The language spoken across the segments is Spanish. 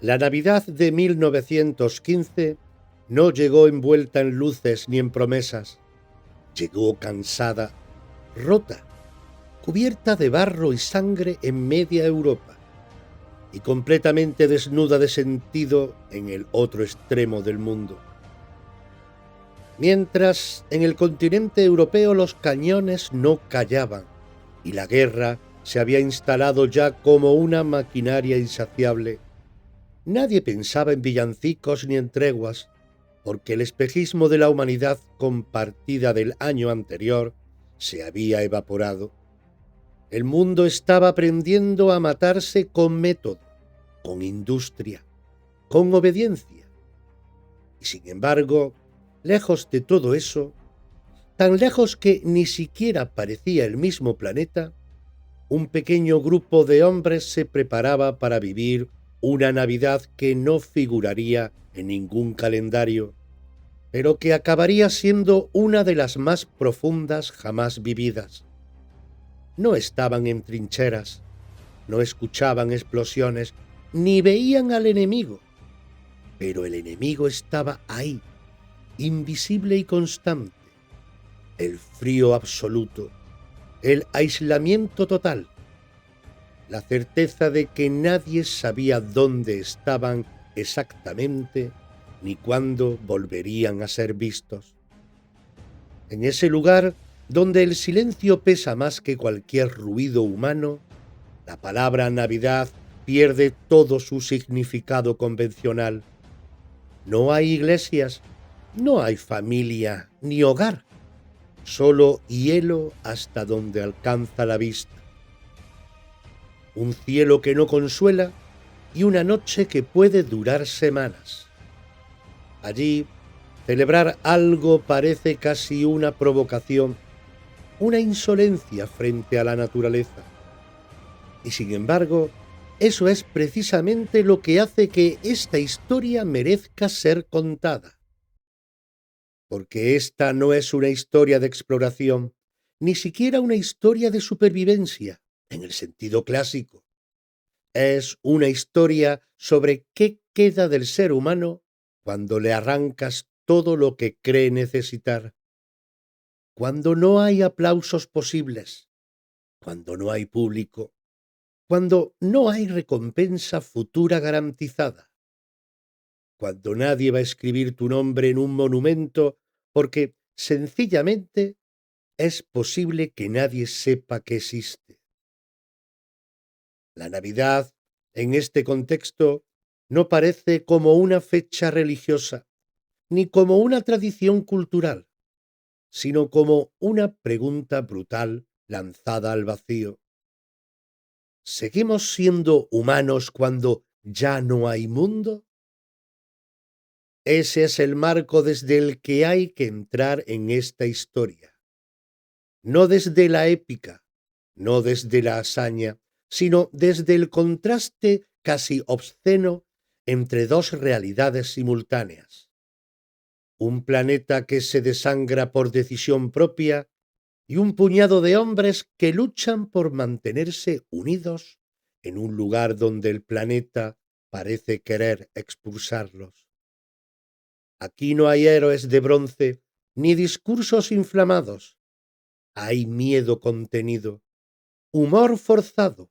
La Navidad de 1915 no llegó envuelta en luces ni en promesas. Llegó cansada, rota, cubierta de barro y sangre en media Europa y completamente desnuda de sentido en el otro extremo del mundo. Mientras en el continente europeo los cañones no callaban y la guerra se había instalado ya como una maquinaria insaciable, nadie pensaba en villancicos ni en treguas, porque el espejismo de la humanidad compartida del año anterior se había evaporado. El mundo estaba aprendiendo a matarse con método, con industria, con obediencia. Y sin embargo, lejos de todo eso, tan lejos que ni siquiera parecía el mismo planeta, un pequeño grupo de hombres se preparaba para vivir una Navidad que no figuraría en ningún calendario, pero que acabaría siendo una de las más profundas jamás vividas. No estaban en trincheras, no escuchaban explosiones, ni veían al enemigo, pero el enemigo estaba ahí, invisible y constante. El frío absoluto, el aislamiento total, la certeza de que nadie sabía dónde estaban exactamente ni cuándo volverían a ser vistos. En ese lugar donde el silencio pesa más que cualquier ruido humano, la palabra Navidad pierde todo su significado convencional. No hay iglesias, no hay familia ni hogar, solo hielo hasta donde alcanza la vista. Un cielo que no consuela y una noche que puede durar semanas. Allí, celebrar algo parece casi una provocación, una insolencia frente a la naturaleza. Y sin embargo, eso es precisamente lo que hace que esta historia merezca ser contada. Porque esta no es una historia de exploración, ni siquiera una historia de supervivencia, en el sentido clásico. Es una historia sobre qué queda del ser humano cuando le arrancas todo lo que cree necesitar, cuando no hay aplausos posibles, cuando no hay público, cuando no hay recompensa futura garantizada, cuando nadie va a escribir tu nombre en un monumento porque sencillamente es posible que nadie sepa que existe. La Navidad, en este contexto, no parece como una fecha religiosa, ni como una tradición cultural, sino como una pregunta brutal lanzada al vacío. ¿Seguimos siendo humanos cuando ya no hay mundo? Ese es el marco desde el que hay que entrar en esta historia. No desde la épica, no desde la hazaña, sino desde el contraste casi obsceno entre dos realidades simultáneas. Un planeta que se desangra por decisión propia y un puñado de hombres que luchan por mantenerse unidos en un lugar donde el planeta parece querer expulsarlos. Aquí no hay héroes de bronce ni discursos inflamados. Hay miedo contenido, humor forzado,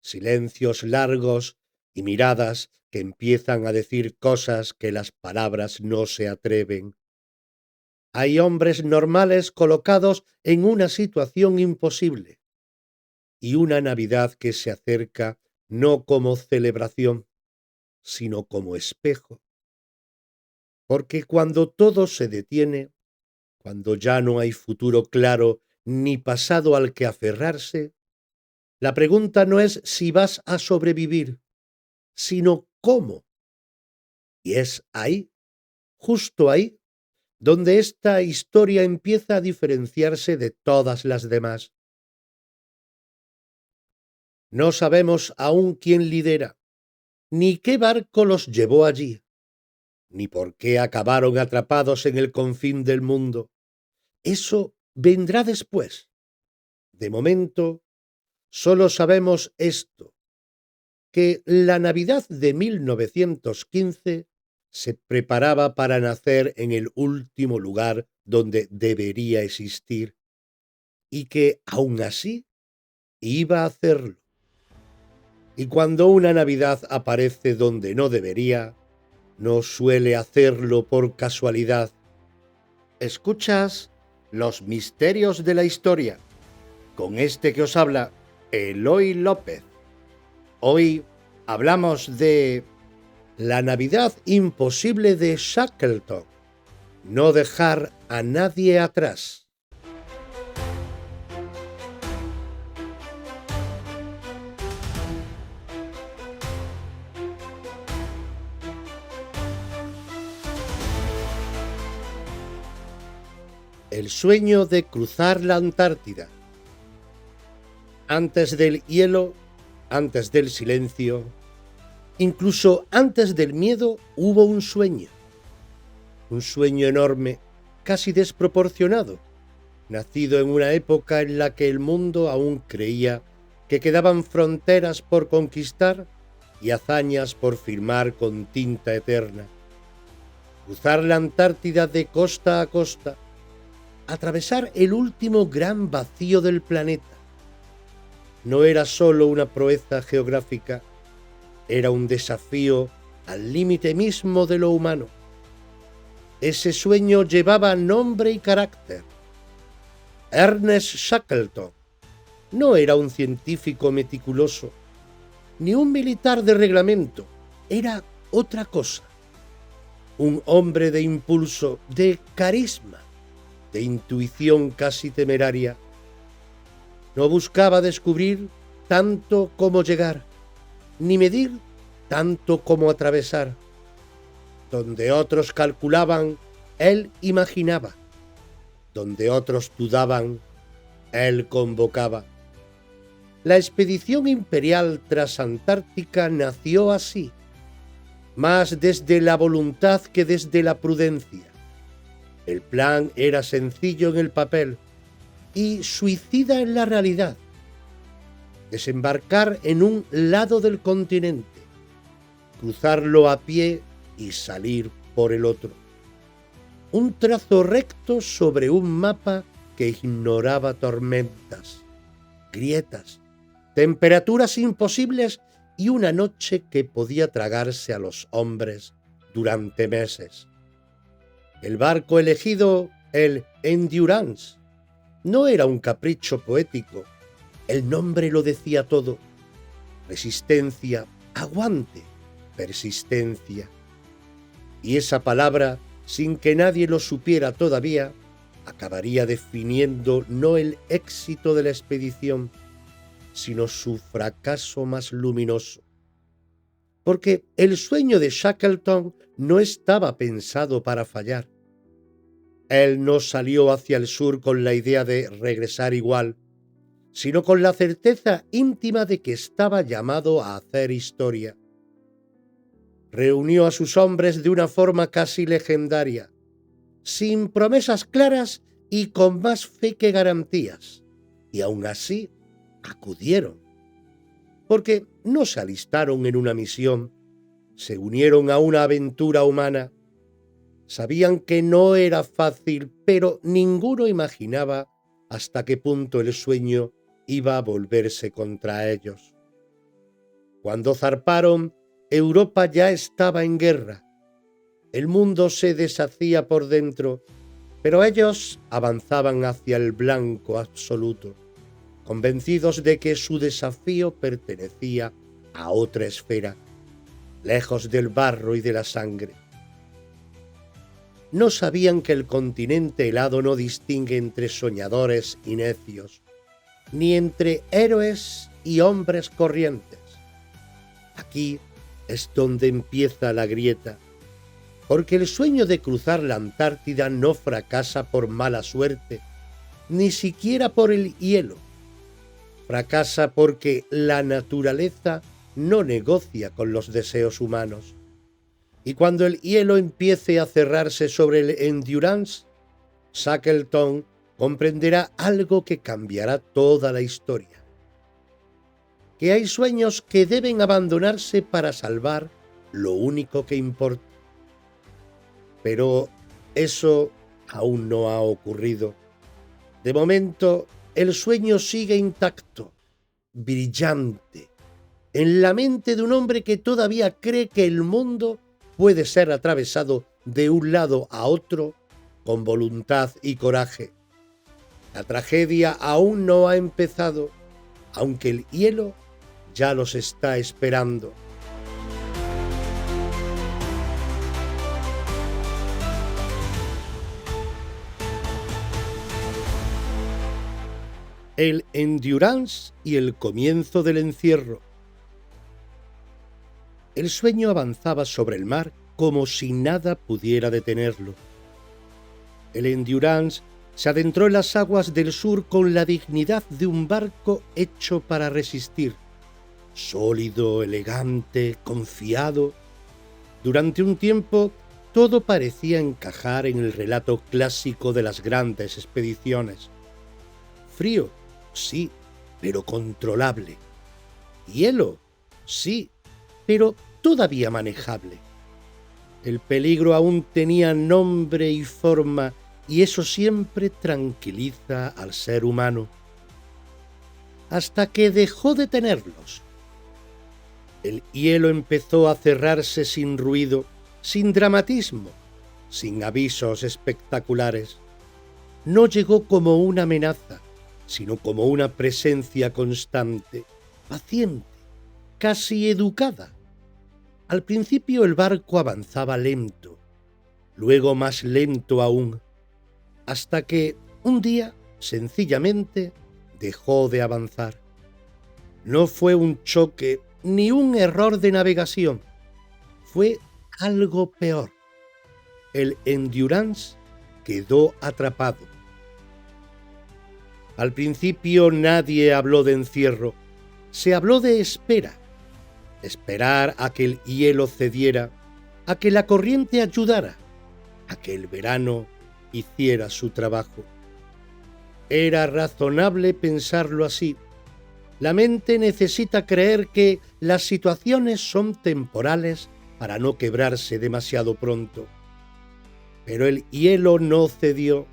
silencios largos y miradas que empiezan a decir cosas que las palabras no se atreven. Hay hombres normales colocados en una situación imposible y una Navidad que se acerca no como celebración, sino como espejo. Porque cuando todo se detiene, cuando ya no hay futuro claro ni pasado al que aferrarse, la pregunta no es si vas a sobrevivir, sino cómo. Y es ahí, justo ahí, donde esta historia empieza a diferenciarse de todas las demás. No sabemos aún quién lidera, ni qué barco los llevó allí, ni por qué acabaron atrapados en el confín del mundo. Eso vendrá después. De momento, solo sabemos esto, que la Navidad de 1915 se preparaba para nacer en el último lugar donde debería existir y que, aun así, iba a hacerlo. Y cuando una Navidad aparece donde no debería, no suele hacerlo por casualidad. Escuchas Los misterios de la historia, con este que os habla, Eloy López. Hoy hablamos de la Navidad imposible de Shackleton, no dejar a nadie atrás. El sueño de cruzar la Antártida. Antes del hielo, antes del silencio, incluso antes del miedo, hubo un sueño enorme, casi desproporcionado, nacido en una época en la que el mundo aún creía que quedaban fronteras por conquistar y hazañas por firmar con tinta eterna. Cruzar la Antártida de costa a costa, atravesar el último gran vacío del planeta. No era solo una proeza geográfica, era un desafío al límite mismo de lo humano. Ese sueño llevaba nombre y carácter. Ernest Shackleton no era un científico meticuloso, ni un militar de reglamento, era otra cosa. Un hombre de impulso, de carisma, de intuición casi temeraria. No buscaba descubrir tanto como llegar, ni medir tanto como atravesar. Donde otros calculaban, él imaginaba. Donde otros dudaban, él convocaba. La expedición imperial transantártica nació así, más desde la voluntad que desde la prudencia. El plan era sencillo en el papel y suicida en la realidad. Desembarcar en un lado del continente, cruzarlo a pie y salir por el otro. Un trazo recto sobre un mapa que ignoraba tormentas, grietas, temperaturas imposibles y una noche que podía tragarse a los hombres durante meses. El barco elegido, el Endurance, no era un capricho poético. El nombre lo decía todo. Resistencia, aguante, persistencia. Y esa palabra, sin que nadie lo supiera todavía, acabaría definiendo no el éxito de la expedición, sino su fracaso más luminoso. Porque el sueño de Shackleton no estaba pensado para fallar. Él no salió hacia el sur con la idea de regresar igual, sino con la certeza íntima de que estaba llamado a hacer historia. Reunió a sus hombres de una forma casi legendaria, sin promesas claras y con más fe que garantías, y aún así acudieron. Porque no se alistaron en una misión, se unieron a una aventura humana. Sabían que no era fácil, pero ninguno imaginaba hasta qué punto el sueño iba a volverse contra ellos. Cuando zarparon, Europa ya estaba en guerra. El mundo se deshacía por dentro, pero ellos avanzaban hacia el blanco absoluto, convencidos de que su desafío pertenecía a otra esfera, lejos del barro y de la sangre. No sabían que el continente helado no distingue entre soñadores y necios, ni entre héroes y hombres corrientes. Aquí es donde empieza la grieta, porque el sueño de cruzar la Antártida no fracasa por mala suerte, ni siquiera por el hielo. Fracasa porque la naturaleza no negocia con los deseos humanos. Y cuando el hielo empiece a cerrarse sobre el Endurance, Shackleton comprenderá algo que cambiará toda la historia. que hay sueños que deben abandonarse para salvar lo único que importa. Pero eso aún no ha ocurrido. De momento, el sueño sigue intacto, brillante, en la mente de un hombre que todavía cree que el mundo puede ser atravesado de un lado a otro con voluntad y coraje. La tragedia aún no ha empezado, aunque el hielo ya los está esperando. El Endurance y el comienzo del encierro. El sueño avanzaba sobre el mar como si nada pudiera detenerlo. El Endurance se adentró en las aguas del sur con la dignidad de un barco hecho para resistir. Sólido, elegante, confiado. Durante un tiempo, todo parecía encajar en el relato clásico de las grandes expediciones. Frío, sí, pero controlable. Hielo, sí, pero todavía manejable. El peligro aún tenía nombre y forma, y eso siempre tranquiliza al ser humano. Hasta que dejó de tenerlos. El hielo empezó a cerrarse sin ruido, sin dramatismo, sin avisos espectaculares. No llegó como una amenaza, sino como una presencia constante, paciente, casi educada. Al principio el barco avanzaba lento, luego más lento aún, hasta que un día, sencillamente, dejó de avanzar. No fue un choque ni un error de navegación, fue algo peor. El Endurance quedó atrapado. Al principio nadie habló de encierro, se habló de espera. Esperar a que el hielo cediera, a que la corriente ayudara, a que el verano hiciera su trabajo. Era razonable pensarlo así. La mente necesita creer que las situaciones son temporales para no quebrarse demasiado pronto. Pero el hielo no cedió.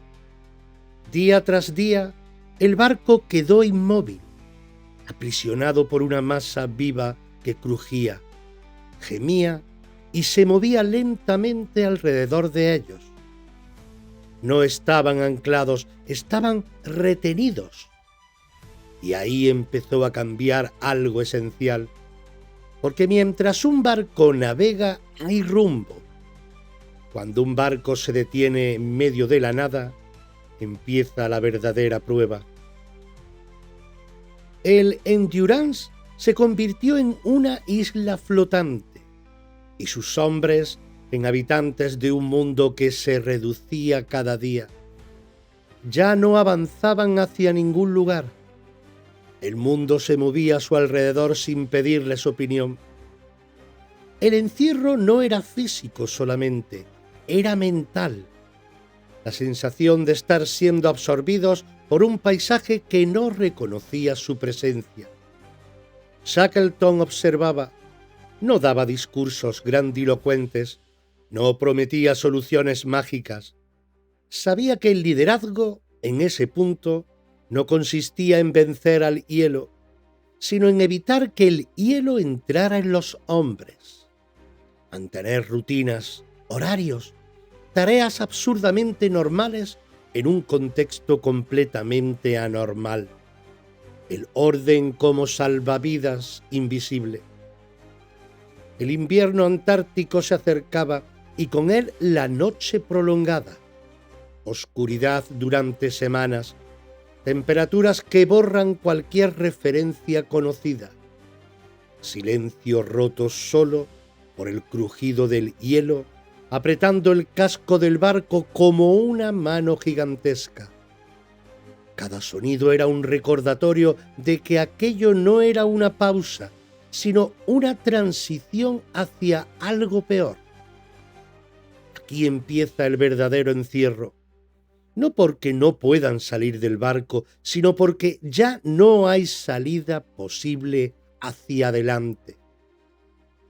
Día tras día, el barco quedó inmóvil, aprisionado por una masa viva que crujía, gemía y se movía lentamente alrededor de ellos. No estaban anclados, estaban retenidos. Y ahí empezó a cambiar algo esencial, porque mientras un barco navega hay rumbo. Cuando un barco se detiene en medio de la nada, empieza la verdadera prueba. El Endurance se convirtió en una isla flotante y sus hombres en habitantes de un mundo que se reducía cada día. Ya no avanzaban hacia ningún lugar. El mundo se movía a su alrededor sin pedirles opinión. El encierro no era físico solamente, era mental. La sensación de estar siendo absorbidos por un paisaje que no reconocía su presencia. Shackleton observaba, no daba discursos grandilocuentes, no prometía soluciones mágicas. Sabía que el liderazgo, en ese punto, no consistía en vencer al hielo, sino en evitar que el hielo entrara en los hombres. Mantener rutinas, horarios, tareas absurdamente normales en un contexto completamente anormal. El orden como salvavidas invisible. El invierno antártico se acercaba y con él la noche prolongada. Oscuridad durante semanas, temperaturas que borran cualquier referencia conocida. Silencio roto solo por el crujido del hielo, apretando el casco del barco como una mano gigantesca. Cada sonido era un recordatorio de que aquello no era una pausa, sino una transición hacia algo peor. Aquí empieza el verdadero encierro. No porque no puedan salir del barco, sino porque ya no hay salida posible hacia adelante.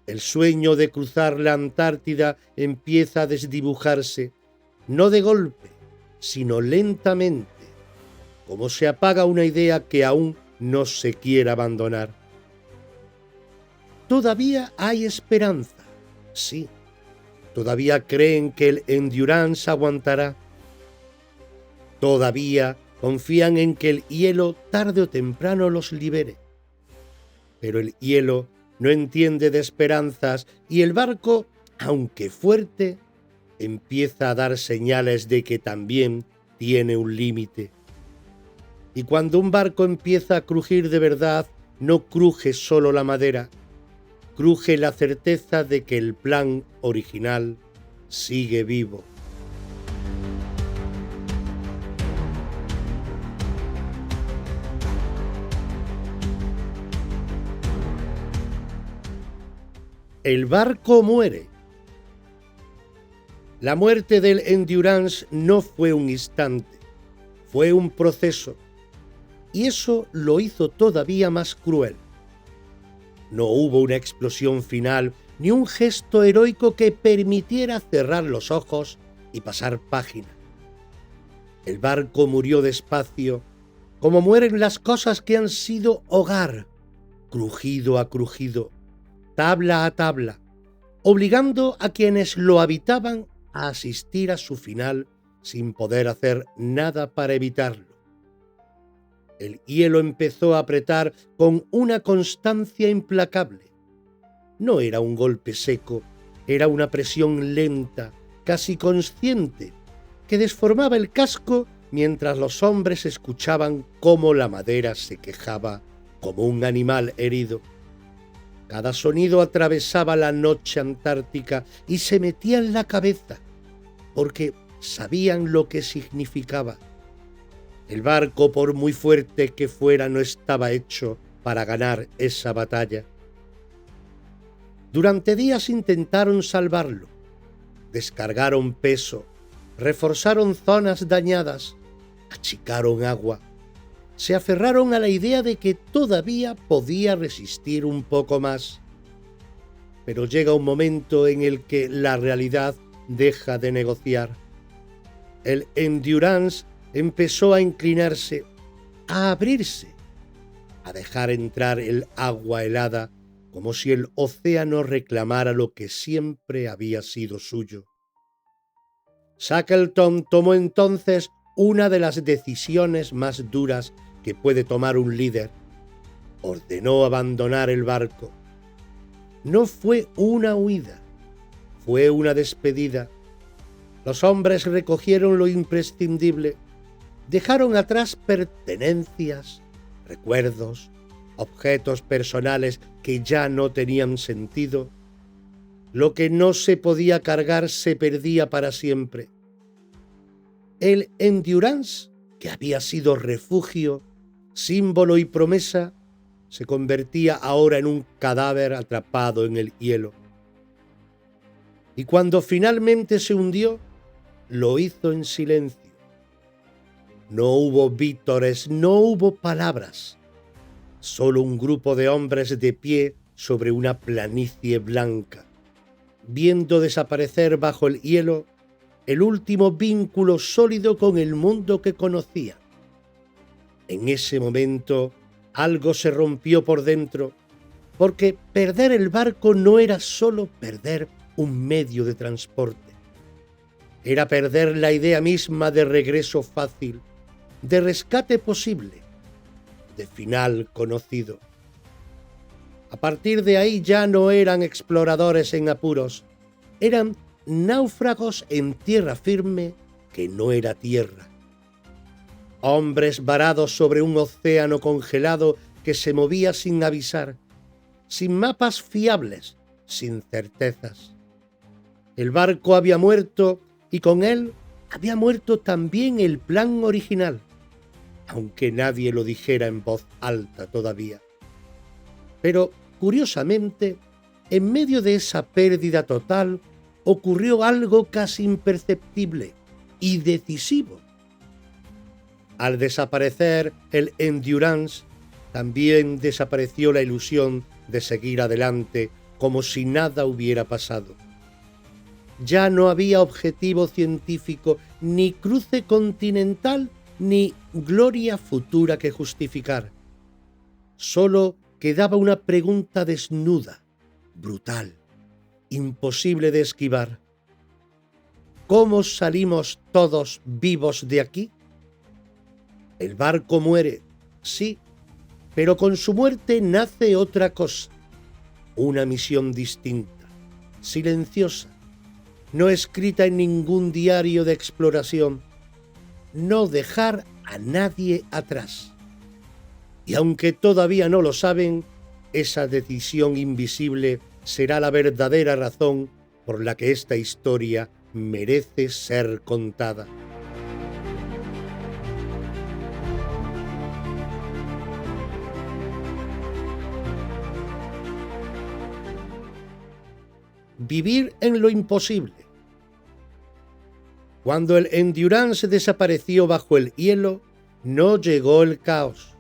El sueño de cruzar la Antártida empieza a desdibujarse, no de golpe, sino lentamente, como se apaga una idea que aún no se quiere abandonar. Todavía hay esperanza, sí. Todavía creen que el Endurance aguantará. Todavía confían en que el hielo tarde o temprano los libere. Pero el hielo no entiende de esperanzas y el barco, aunque fuerte, empieza a dar señales de que también tiene un límite. Y cuando un barco empieza a crujir de verdad, no cruje solo la madera, cruje la certeza de que el plan original sigue vivo. El barco muere. La muerte del Endurance no fue un instante, fue un proceso, y eso lo hizo todavía más cruel. No hubo una explosión final ni un gesto heroico que permitiera cerrar los ojos y pasar página. El barco murió despacio, como mueren las cosas que han sido hogar, crujido a crujido, tabla a tabla, obligando a quienes lo habitaban a asistir a su final sin poder hacer nada para evitarlo. El hielo empezó a apretar con una constancia implacable. No era un golpe seco, era una presión lenta, casi consciente, que desformaba el casco mientras los hombres escuchaban cómo la madera se quejaba como un animal herido. Cada sonido atravesaba la noche antártica y se metía en la cabeza, porque sabían lo que significaba. El barco, por muy fuerte que fuera, no estaba hecho para ganar esa batalla. Durante días intentaron salvarlo. Descargaron peso, reforzaron zonas dañadas, achicaron agua. Se aferraron a la idea de que todavía podía resistir un poco más. Pero llega un momento en el que la realidad deja de negociar. El Endurance empezó a inclinarse, a abrirse, a dejar entrar el agua helada como si el océano reclamara lo que siempre había sido suyo. Shackleton tomó entonces una de las decisiones más duras que puede tomar un líder. Ordenó abandonar el barco. No fue una huida, fue una despedida. Los hombres recogieron lo imprescindible, dejaron atrás pertenencias, recuerdos, objetos personales que ya no tenían sentido. Lo que no se podía cargar se perdía para siempre. El Endurance, que había sido refugio, símbolo y promesa, se convertía ahora en un cadáver atrapado en el hielo. Y cuando finalmente se hundió, lo hizo en silencio. No hubo vítores, no hubo palabras, solo un grupo de hombres de pie sobre una planicie blanca, viendo desaparecer bajo el hielo el último vínculo sólido con el mundo que conocía. En ese momento algo se rompió por dentro, porque perder el barco no era solo perder un medio de transporte. Era perder la idea misma de regreso fácil, de rescate posible, de final conocido. A partir de ahí ya no eran exploradores en apuros, eran náufragos en tierra firme que no era tierra. Hombres varados sobre un océano congelado que se movía sin avisar, sin mapas fiables, sin certezas. El barco había muerto y con él había muerto también el plan original, aunque nadie lo dijera en voz alta todavía. Pero, curiosamente, en medio de esa pérdida total, ocurrió algo casi imperceptible y decisivo. Al desaparecer el Endurance, También desapareció la ilusión de seguir adelante como si nada hubiera pasado. Ya no había objetivo científico, ni cruce continental, ni gloria futura que justificar. Solo quedaba una pregunta desnuda, brutal, imposible de esquivar. ¿Cómo salimos todos vivos de aquí? El barco muere, sí, pero con su muerte nace otra cosa, una misión distinta, silenciosa, no escrita en ningún diario de exploración, no dejar a nadie atrás. Y aunque todavía no lo saben, esa decisión invisible será la verdadera razón por la que esta historia merece ser contada. Vivir en lo imposible. Cuando el Endurance desapareció bajo el hielo, no llegó el caos.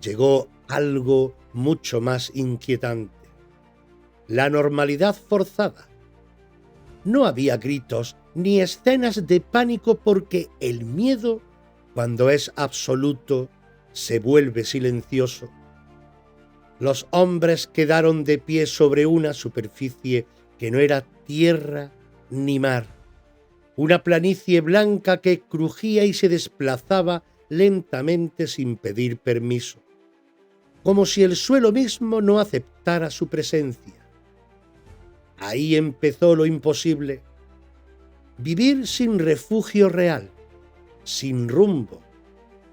Llegó algo mucho más inquietante. La normalidad forzada. No había gritos ni escenas de pánico porque el miedo, cuando es absoluto, se vuelve silencioso. Los hombres quedaron de pie sobre una superficie que no era tierra ni mar, una planicie blanca que crujía y se desplazaba lentamente sin pedir permiso, como si el suelo mismo no aceptara su presencia. Ahí empezó lo imposible: vivir sin refugio real, sin rumbo,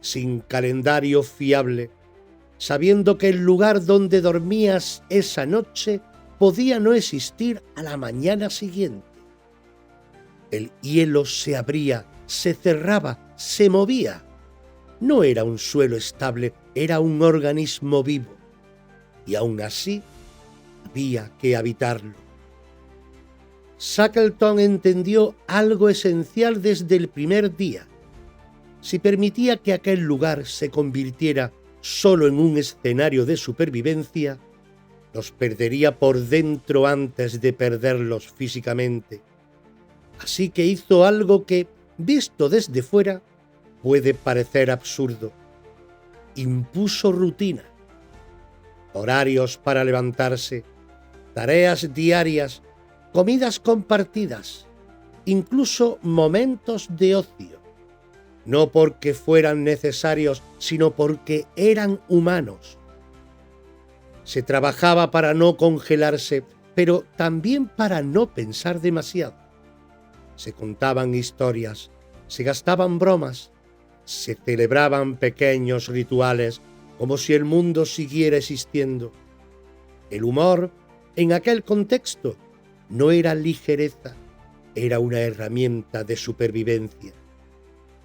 sin calendario fiable, sabiendo que el lugar donde dormías esa noche podía no existir a la mañana siguiente. El hielo se abría, se cerraba, se movía. No era un suelo estable, era un organismo vivo. Y aún así, había que habitarlo. Shackleton entendió algo esencial desde el primer día. Si permitía que aquel lugar se convirtiera solo en un escenario de supervivencia, los perdería por dentro antes de perderlos físicamente. Así que hizo algo que, visto desde fuera, puede parecer absurdo. Impuso rutina, horarios para levantarse, tareas diarias, comidas compartidas, incluso momentos de ocio. No porque fueran necesarios, sino porque eran humanos. Se trabajaba para no congelarse, pero también para no pensar demasiado. Se contaban historias, se gastaban bromas, se celebraban pequeños rituales como si el mundo siguiera existiendo. El humor, en aquel contexto, no era ligereza, era una herramienta de supervivencia.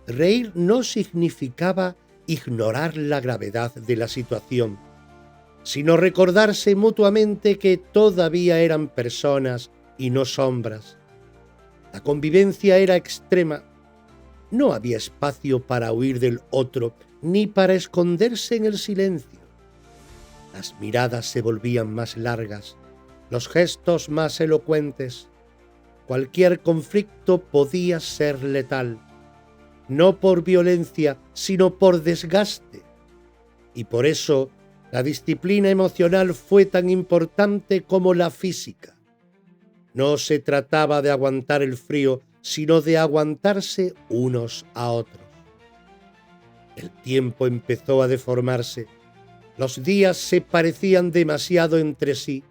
Reír no significaba ignorar la gravedad de la situación, sino recordarse mutuamente que todavía eran personas y no sombras. La convivencia era extrema. No había espacio para huir del otro, ni para esconderse en el silencio. Las miradas se volvían más largas, los gestos más elocuentes. Cualquier conflicto podía ser letal, no por violencia, sino por desgaste. Y por eso la disciplina emocional fue tan importante como la física. No se trataba de aguantar el frío, sino de aguantarse unos a otros. El tiempo empezó a deformarse. Los días se parecían demasiado entre sí.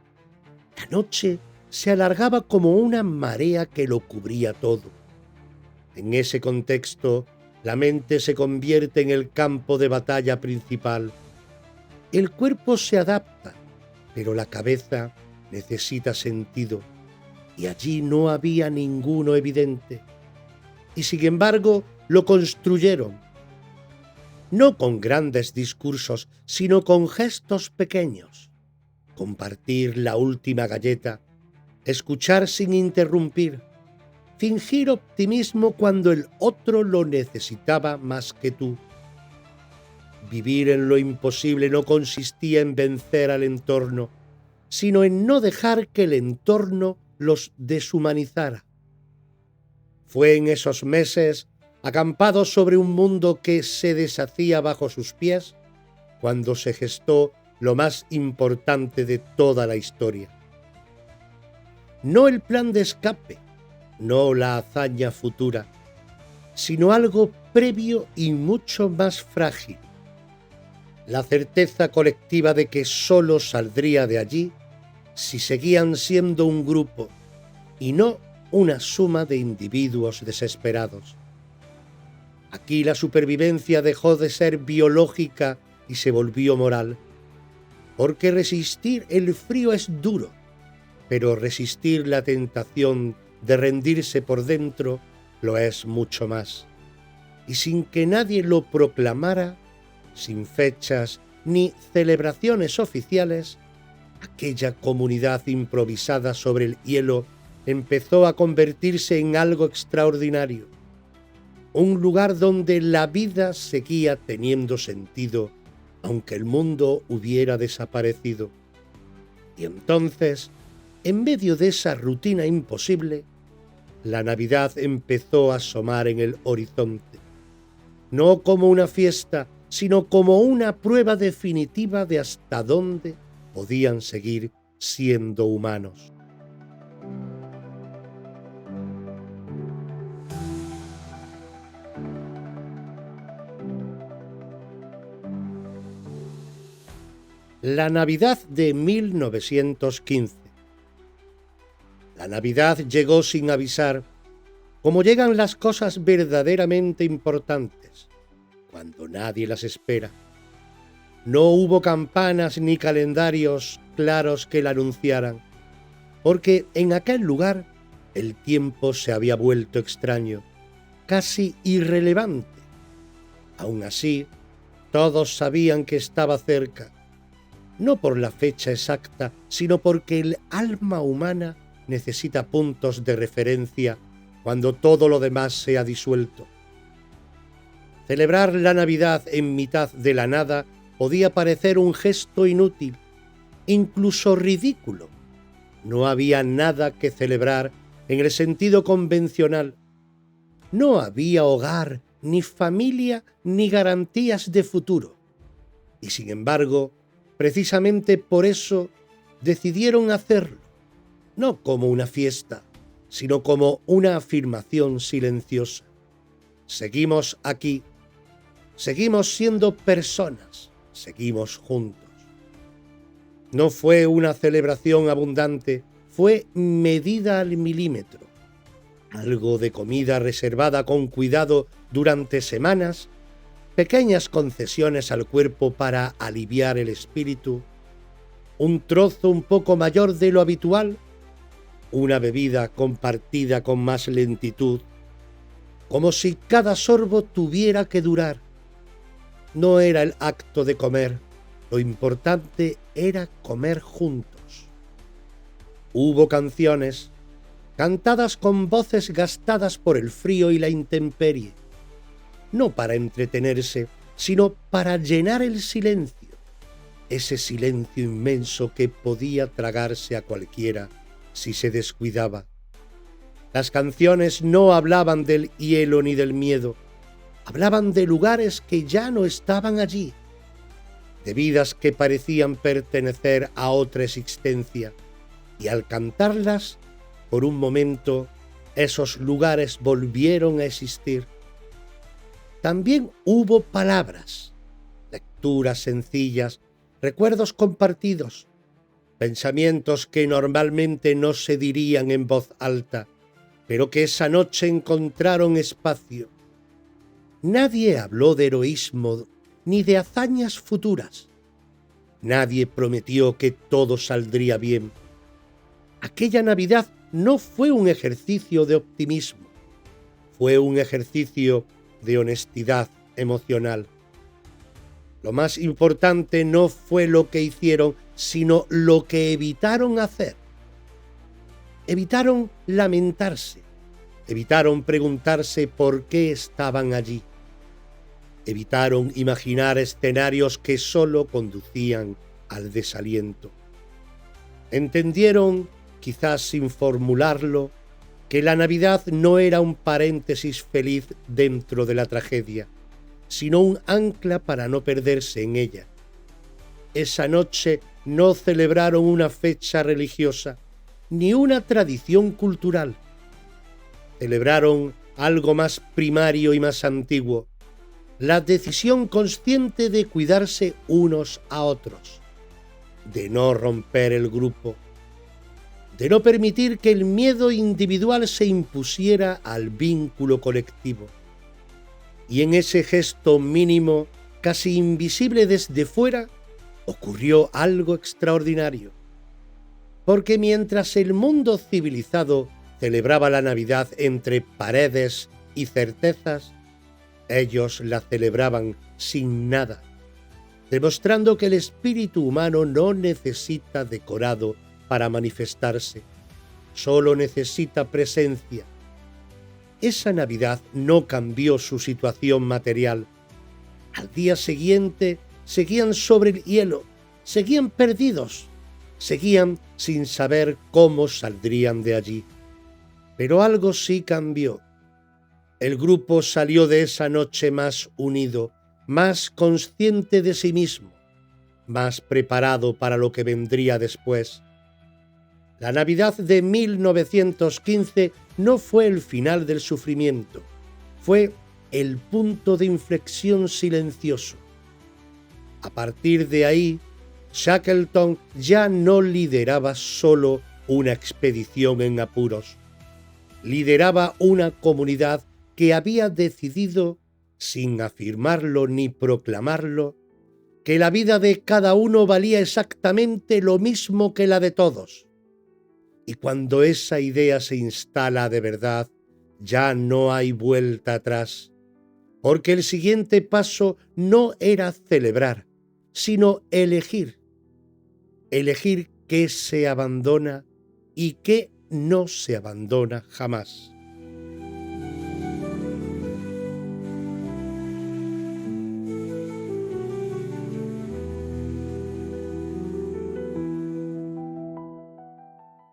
La noche se alargaba como una marea que lo cubría todo. En ese contexto, la mente se convierte en el campo de batalla principal. El cuerpo se adapta, pero la cabeza necesita sentido, y allí no había ninguno evidente. Y sin embargo, lo construyeron. No con grandes discursos, sino con gestos pequeños. Compartir la última galleta, escuchar sin interrumpir, fingir optimismo cuando el otro lo necesitaba más que tú. Vivir en lo imposible no consistía en vencer al entorno, sino en no dejar que el entorno los deshumanizara. Fue en esos meses, acampados sobre un mundo que se deshacía bajo sus pies, cuando se gestó lo más importante de toda la historia. No el plan de escape, no la hazaña futura, sino algo previo y mucho más frágil. La certeza colectiva de que solo saldría de allí si seguían siendo un grupo y no una suma de individuos desesperados. Aquí la supervivencia dejó de ser biológica y se volvió moral, porque resistir el frío es duro, pero resistir la tentación de rendirse por dentro lo es mucho más. Y sin que nadie lo proclamara, sin fechas ni celebraciones oficiales, aquella comunidad improvisada sobre el hielo empezó a convertirse en algo extraordinario. Un lugar donde la vida seguía teniendo sentido, aunque el mundo hubiera desaparecido. Y entonces, en medio de esa rutina imposible, la Navidad empezó a asomar en el horizonte, no como una fiesta, sino como una prueba definitiva de hasta dónde podían seguir siendo humanos. La Navidad de 1915. La Navidad llegó sin avisar, como llegan las cosas verdaderamente importantes, cuando nadie las espera. No hubo campanas ni calendarios claros que la anunciaran, porque en aquel lugar el tiempo se había vuelto extraño, casi irrelevante. Aun así, todos sabían que estaba cerca, no por la fecha exacta, sino porque el alma humana necesita puntos de referencia cuando todo lo demás se ha disuelto. Celebrar la Navidad en mitad de la nada podía parecer un gesto inútil, incluso ridículo. No había nada que celebrar en el sentido convencional. No había hogar, ni familia, ni garantías de futuro. Y sin embargo, precisamente por eso decidieron hacerlo, no como una fiesta, sino como una afirmación silenciosa. Seguimos aquí, seguimos siendo personas, seguimos juntos. No fue una celebración abundante, fue medida al milímetro. Algo de comida reservada con cuidado durante semanas, pequeñas concesiones al cuerpo para aliviar el espíritu, un trozo un poco mayor de lo habitual, una bebida compartida con más lentitud, como si cada sorbo tuviera que durar. No era el acto de comer, lo importante era comer juntos. Hubo canciones, cantadas con voces gastadas por el frío y la intemperie, no para entretenerse, sino para llenar el silencio, ese silencio inmenso que podía tragarse a cualquiera si se descuidaba. Las canciones no hablaban del hielo ni del miedo, hablaban de lugares que ya no estaban allí, de vidas que parecían pertenecer a otra existencia, y al cantarlas, por un momento, esos lugares volvieron a existir. También hubo palabras, lecturas sencillas, recuerdos compartidos, pensamientos que normalmente no se dirían en voz alta, pero que esa noche encontraron espacio. Nadie habló de heroísmo ni de hazañas futuras. Nadie prometió que todo saldría bien. Aquella Navidad no fue un ejercicio de optimismo, fue un ejercicio de honestidad emocional. Lo más importante no fue lo que hicieron, sino lo que evitaron hacer. Evitaron lamentarse, evitaron preguntarse por qué estaban allí. Evitaron imaginar escenarios que solo conducían al desaliento. Entendieron, quizás sin formularlo, que la Navidad no era un paréntesis feliz dentro de la tragedia, sino un ancla para no perderse en ella. Esa noche no celebraron una fecha religiosa, ni una tradición cultural. Celebraron algo más primario y más antiguo, la decisión consciente de cuidarse unos a otros, de no romper el grupo, de no permitir que el miedo individual se impusiera al vínculo colectivo. Y en ese gesto mínimo, casi invisible desde fuera, ocurrió algo extraordinario. Porque mientras el mundo civilizado celebraba la Navidad entre paredes y certezas, ellos la celebraban sin nada, demostrando que el espíritu humano no necesita decorado para manifestarse, solo necesita presencia. Esa Navidad no cambió su situación material. Al día siguiente seguían sobre el hielo, seguían perdidos, seguían sin saber cómo saldrían de allí. Pero algo sí cambió. El grupo salió de esa noche más unido, más consciente de sí mismo, más preparado para lo que vendría después. La Navidad de 1915 no fue el final del sufrimiento, fue el punto de inflexión silencioso. A partir de ahí, Shackleton ya no lideraba solo una expedición en apuros, lideraba una comunidad que había decidido, sin afirmarlo ni proclamarlo, que la vida de cada uno valía exactamente lo mismo que la de todos. Y cuando esa idea se instala de verdad, ya no hay vuelta atrás, porque el siguiente paso no era celebrar, sino elegir. Elegir qué se abandona y qué no se abandona jamás.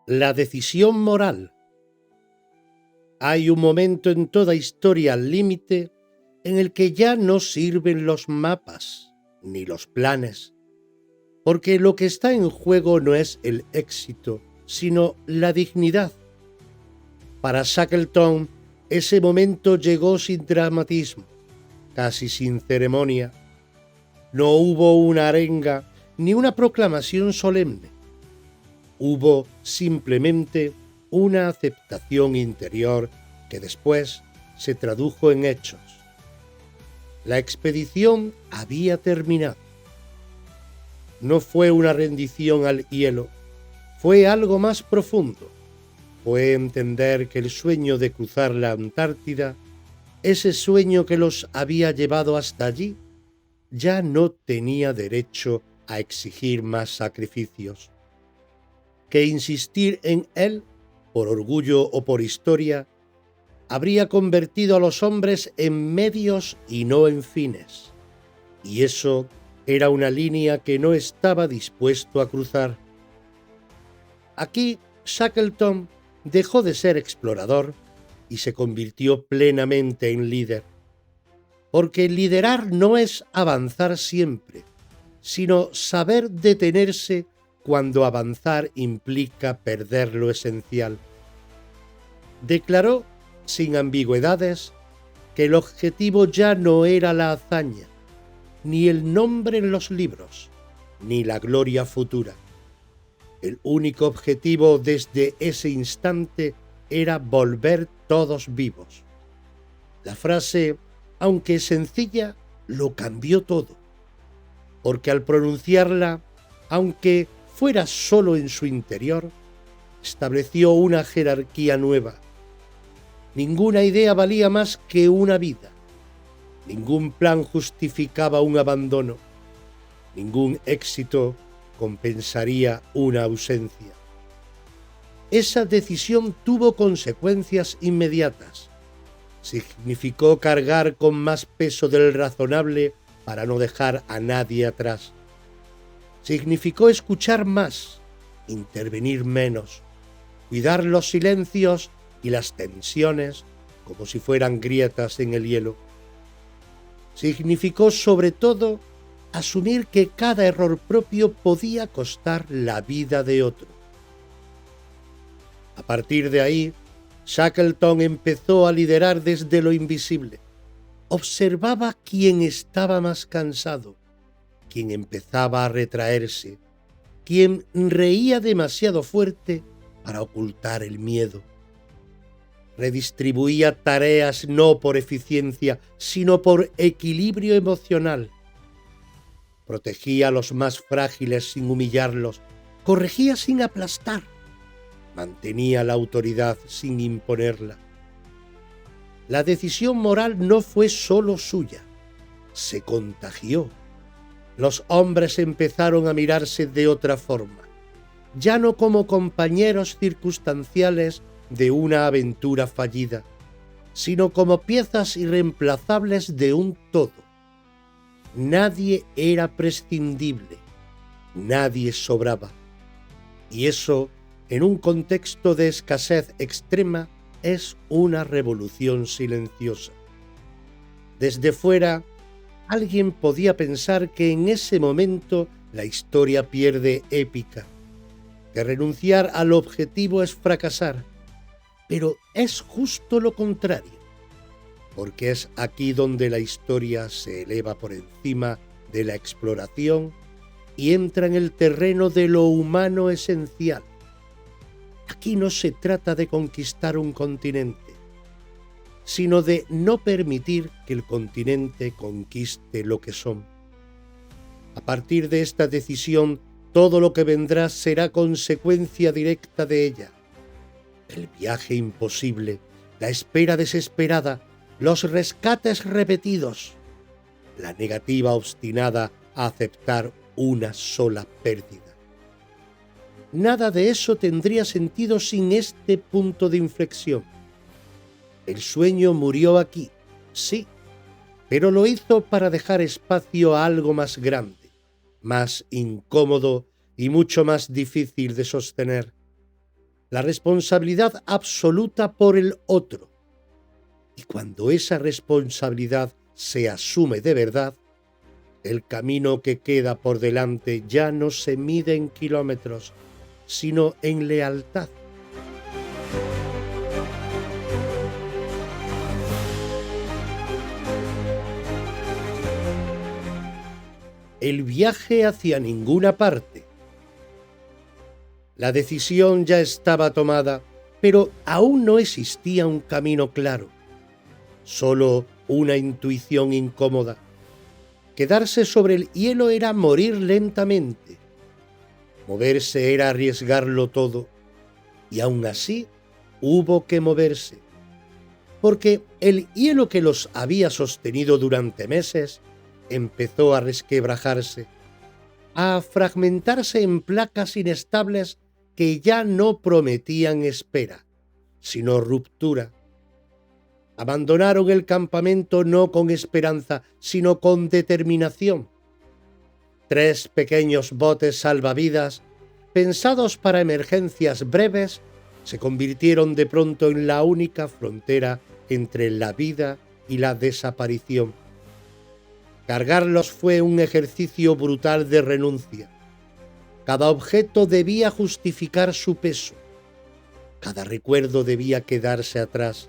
La decisión moral. Hay un momento en toda historia límite en el que ya no sirven los mapas ni los planes, porque lo que está en juego no es el éxito, sino la dignidad. Para Shackleton, ese momento llegó sin dramatismo, casi sin ceremonia. No hubo una arenga ni una proclamación solemne. Hubo simplemente una aceptación interior que después se tradujo en hechos. La expedición había terminado. No fue una rendición al hielo, fue algo más profundo. Fue entender que el sueño de cruzar la Antártida, ese sueño que los había llevado hasta allí, ya no tenía derecho a exigir más sacrificios. Que insistir en él, por orgullo o por historia, habría convertido a los hombres en medios y no en fines. Y eso era una línea que no estaba dispuesto a cruzar. Aquí Shackleton dejó de ser explorador y se convirtió plenamente en líder. Porque liderar no es avanzar siempre, sino saber detenerse cuando avanzar implica perder lo esencial. Declaró, sin ambigüedades, que el objetivo ya no era la hazaña, ni el nombre en los libros, ni la gloria futura. El único objetivo desde ese instante era volver todos vivos. La frase, aunque sencilla, lo cambió todo, porque al pronunciarla, aunque fuera solo en su interior, estableció una jerarquía nueva. Ninguna idea valía más que una vida. Ningún plan justificaba un abandono. Ningún éxito compensaría una ausencia. Esa decisión tuvo consecuencias inmediatas. Significó cargar con más peso del razonable para no dejar a nadie atrás. Significó escuchar más, intervenir menos, cuidar los silencios y las tensiones como si fueran grietas en el hielo. Significó, sobre todo, asumir que cada error propio podía costar la vida de otro. A partir de ahí, Shackleton empezó a liderar desde lo invisible. Observaba quién estaba más cansado, quién empezaba a retraerse, quién reía demasiado fuerte para ocultar el miedo. Redistribuía tareas no por eficiencia, sino por equilibrio emocional. Protegía a los más frágiles sin humillarlos, corregía sin aplastar, mantenía la autoridad sin imponerla. La decisión moral no fue solo suya, se contagió. Los hombres empezaron a mirarse de otra forma, ya no como compañeros circunstanciales de una aventura fallida, sino como piezas irreemplazables de un todo. Nadie era prescindible, nadie sobraba, y eso, en un contexto de escasez extrema, es una revolución silenciosa. Desde fuera, alguien podía pensar que en ese momento la historia pierde épica, que renunciar al objetivo es fracasar, pero es justo lo contrario, porque es aquí donde la historia se eleva por encima de la exploración y entra en el terreno de lo humano esencial. Aquí no se trata de conquistar un continente, sino de no permitir que el continente conquiste lo que son. A partir de esta decisión, todo lo que vendrá será consecuencia directa de ella. El viaje imposible, la espera desesperada, los rescates repetidos, la negativa obstinada a aceptar una sola pérdida. Nada de eso tendría sentido sin este punto de inflexión. El sueño murió aquí, sí, pero lo hizo para dejar espacio a algo más grande, más incómodo y mucho más difícil de sostener. La responsabilidad absoluta por el otro. Y cuando esa responsabilidad se asume de verdad, el camino que queda por delante ya no se mide en kilómetros, sino en lealtad. El viaje hacia ninguna parte. La decisión ya estaba tomada, pero aún no existía un camino claro, solo una intuición incómoda. Quedarse sobre el hielo era morir lentamente. Moverse era arriesgarlo todo, y aún así hubo que moverse, porque el hielo que los había sostenido durante meses empezó a resquebrajarse, a fragmentarse en placas inestables que ya no prometían espera, sino ruptura. Abandonaron el campamento no con esperanza, sino con determinación. 3 pequeños botes salvavidas, pensados para emergencias breves, se convirtieron de pronto en la única frontera entre la vida y la desaparición. Cargarlos fue un ejercicio brutal de renuncia. Cada objeto debía justificar su peso. Cada recuerdo debía quedarse atrás.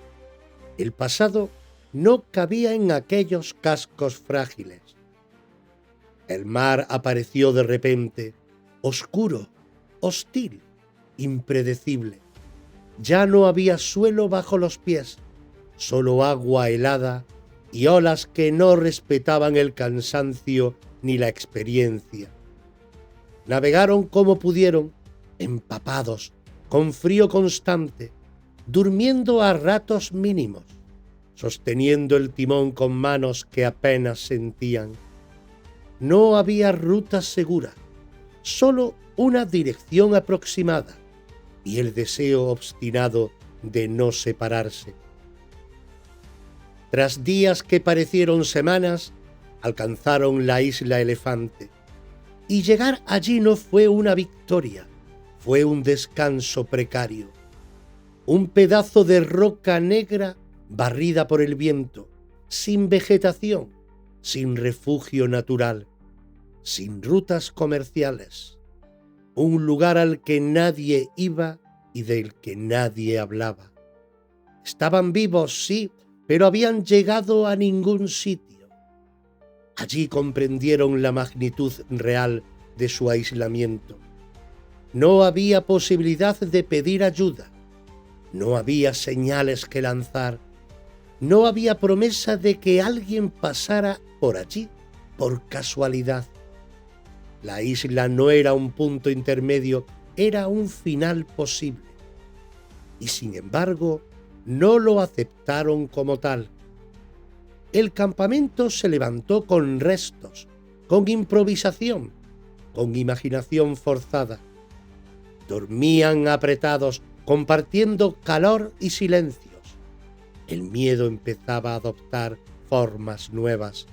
El pasado no cabía en aquellos cascos frágiles. El mar apareció de repente, oscuro, hostil, impredecible. Ya no había suelo bajo los pies, solo agua helada y olas que no respetaban el cansancio ni la experiencia. Navegaron como pudieron, empapados, con frío constante, durmiendo a ratos mínimos, sosteniendo el timón con manos que apenas sentían. No había ruta segura, solo una dirección aproximada y el deseo obstinado de no separarse. Tras días que parecieron semanas, alcanzaron la isla Elefante. Y llegar allí no fue una victoria, fue un descanso precario. Un pedazo de roca negra barrida por el viento, sin vegetación, sin refugio natural, sin rutas comerciales. Un lugar al que nadie iba y del que nadie hablaba. Estaban vivos, sí, pero habían llegado a ningún sitio. Allí comprendieron la magnitud real de su aislamiento. No había posibilidad de pedir ayuda. No había señales que lanzar. No había promesa de que alguien pasara por allí por casualidad. La isla no era un punto intermedio, era un final posible. Y sin embargo, no lo aceptaron como tal. El campamento se levantó con restos, con improvisación, con imaginación forzada. Dormían apretados, compartiendo calor y silencios. El miedo empezaba a adoptar formas nuevas.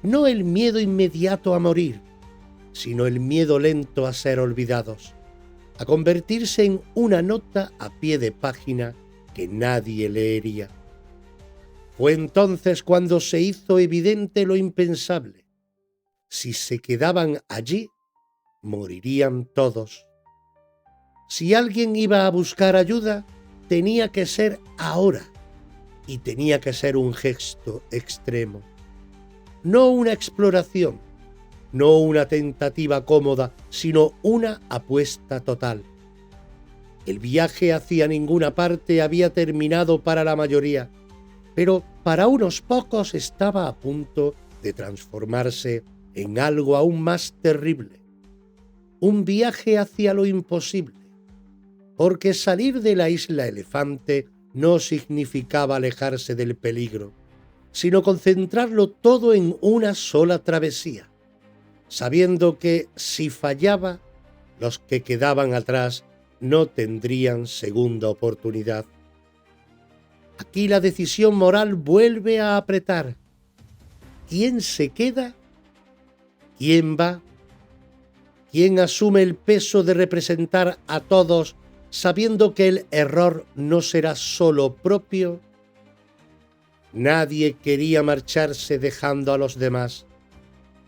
No el miedo inmediato a morir, sino el miedo lento a ser olvidados, a convertirse en una nota a pie de página que nadie leería. Fue entonces cuando se hizo evidente lo impensable. Si se quedaban allí, morirían todos. Si alguien iba a buscar ayuda, tenía que ser ahora, y tenía que ser un gesto extremo. No una exploración, no una tentativa cómoda, sino una apuesta total. El viaje hacia ninguna parte había terminado para la mayoría, pero para unos pocos estaba a punto de transformarse en algo aún más terrible. Un viaje hacia lo imposible, porque salir de la isla Elefante no significaba alejarse del peligro, sino concentrarlo todo en una sola travesía, sabiendo que si fallaba, los que quedaban atrás no tendrían segunda oportunidad. Aquí la decisión moral vuelve a apretar. ¿Quién se queda? ¿Quién va? ¿Quién asume el peso de representar a todos sabiendo que el error no será solo propio? Nadie quería marcharse dejando a los demás.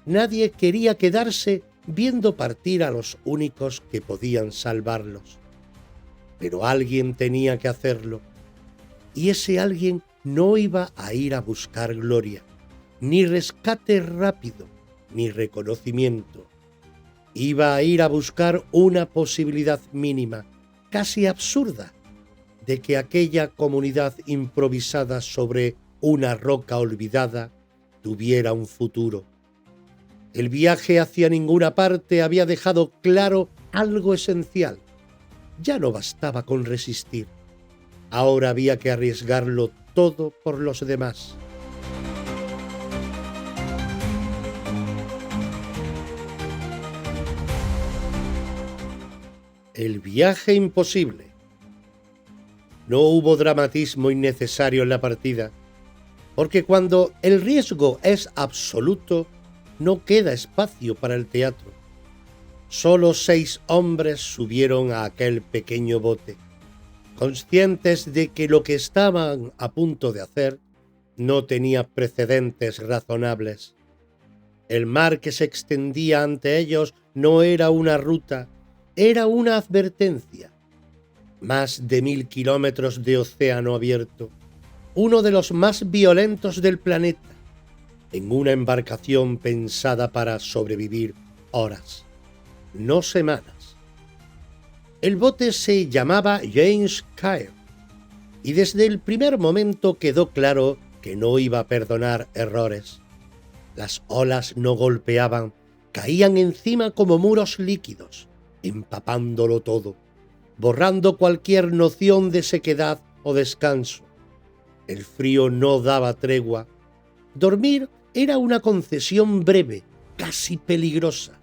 Nadie quería quedarse viendo partir a los únicos que podían salvarlos. Pero alguien tenía que hacerlo. Y ese alguien no iba a ir a buscar gloria, ni rescate rápido, ni reconocimiento. Iba a ir a buscar una posibilidad mínima, casi absurda, de que aquella comunidad improvisada sobre una roca olvidada tuviera un futuro. El viaje hacia ninguna parte había dejado claro algo esencial. Ya no bastaba con resistir. Ahora había que arriesgarlo todo por los demás. El viaje imposible. No hubo dramatismo innecesario en la partida, porque cuando el riesgo es absoluto, no queda espacio para el teatro. Solo 6 hombres subieron a aquel pequeño bote, conscientes de que lo que estaban a punto de hacer no tenía precedentes razonables. El mar que se extendía ante ellos no era una ruta, era una advertencia. Más de 1000 kilómetros de océano abierto, uno de los más violentos del planeta, en una embarcación pensada para sobrevivir horas, no semanas. El bote se llamaba James Caird, y desde el primer momento quedó claro que no iba a perdonar errores. Las olas no golpeaban, caían encima como muros líquidos, empapándolo todo, borrando cualquier noción de sequedad o descanso. El frío no daba tregua. Dormir era una concesión breve, casi peligrosa.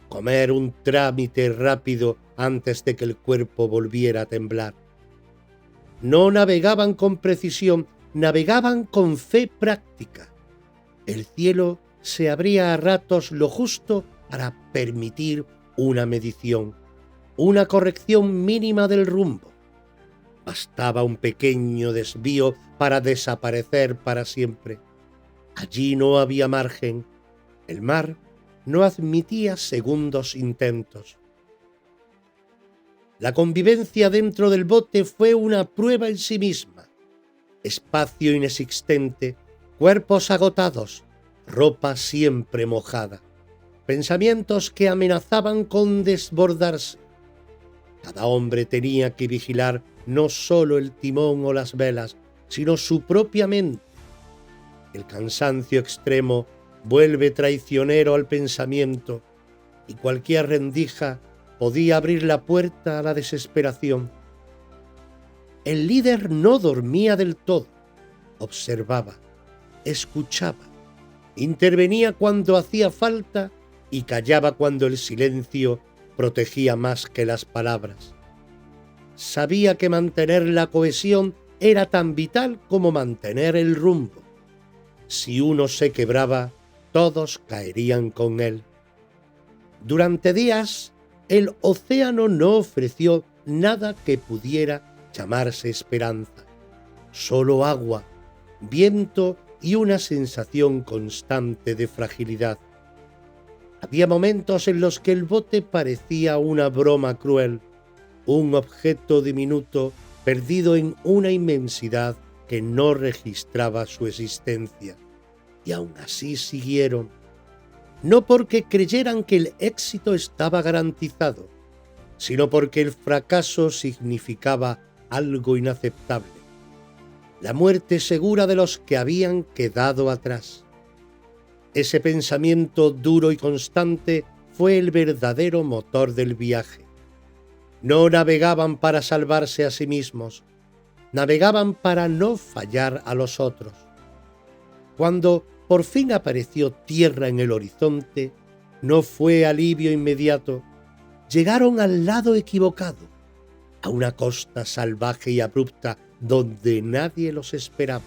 Comer un trámite rápido antes de que el cuerpo volviera a temblar. No navegaban con precisión, navegaban con fe práctica. El cielo se abría a ratos lo justo para permitir una medición, una corrección mínima del rumbo. Bastaba un pequeño desvío para desaparecer para siempre. Allí no había margen. El mar no admitía segundos intentos. La convivencia dentro del bote fue una prueba en sí misma. Espacio inexistente, cuerpos agotados, ropa siempre mojada, pensamientos que amenazaban con desbordarse. Cada hombre tenía que vigilar no solo el timón o las velas, sino su propia mente. El cansancio extremo vuelve traicionero al pensamiento y cualquier rendija podía abrir la puerta a la desesperación. El líder no dormía del todo, observaba, escuchaba, intervenía cuando hacía falta y callaba cuando el silencio protegía más que las palabras. Sabía que mantener la cohesión era tan vital como mantener el rumbo. Si uno se quebraba, todos caerían con él. Durante días, el océano no ofreció nada que pudiera llamarse esperanza. Solo agua, viento y una sensación constante de fragilidad. Había momentos en los que el bote parecía una broma cruel, un objeto diminuto perdido en una inmensidad que no registraba su existencia. Y aún así siguieron, no porque creyeran que el éxito estaba garantizado, sino porque el fracaso significaba algo inaceptable, la muerte segura de los que habían quedado atrás. Ese pensamiento duro y constante fue el verdadero motor del viaje. No navegaban para salvarse a sí mismos, navegaban para no fallar a los otros. Cuando por fin apareció tierra en el horizonte, no fue alivio inmediato. Llegaron al lado equivocado, a una costa salvaje y abrupta donde nadie los esperaba.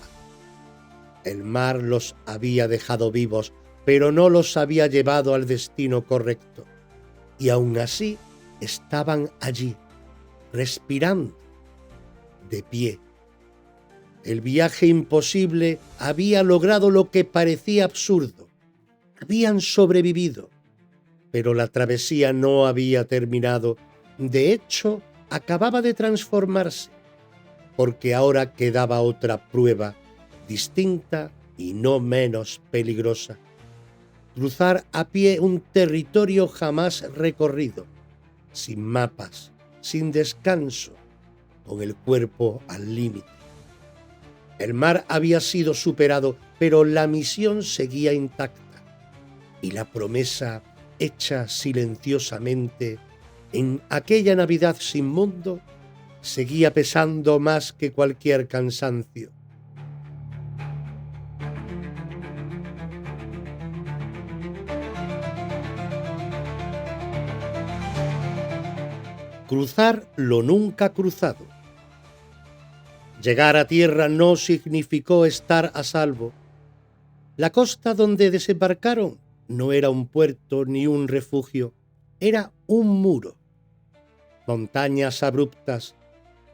El mar los había dejado vivos, pero no los había llevado al destino correcto. Y aún así estaban allí, respirando, de pie. El viaje imposible había logrado lo que parecía absurdo. Habían sobrevivido, pero la travesía no había terminado. De hecho, acababa de transformarse, porque ahora quedaba otra prueba, distinta y no menos peligrosa. Cruzar a pie un territorio jamás recorrido, sin mapas, sin descanso, con el cuerpo al límite. El mar había sido superado, pero la misión seguía intacta, y la promesa hecha silenciosamente en aquella Navidad sin mundo seguía pesando más que cualquier cansancio. Cruzar lo nunca cruzado. Llegar a tierra no significó estar a salvo. La costa donde desembarcaron no era un puerto ni un refugio, era un muro. Montañas abruptas,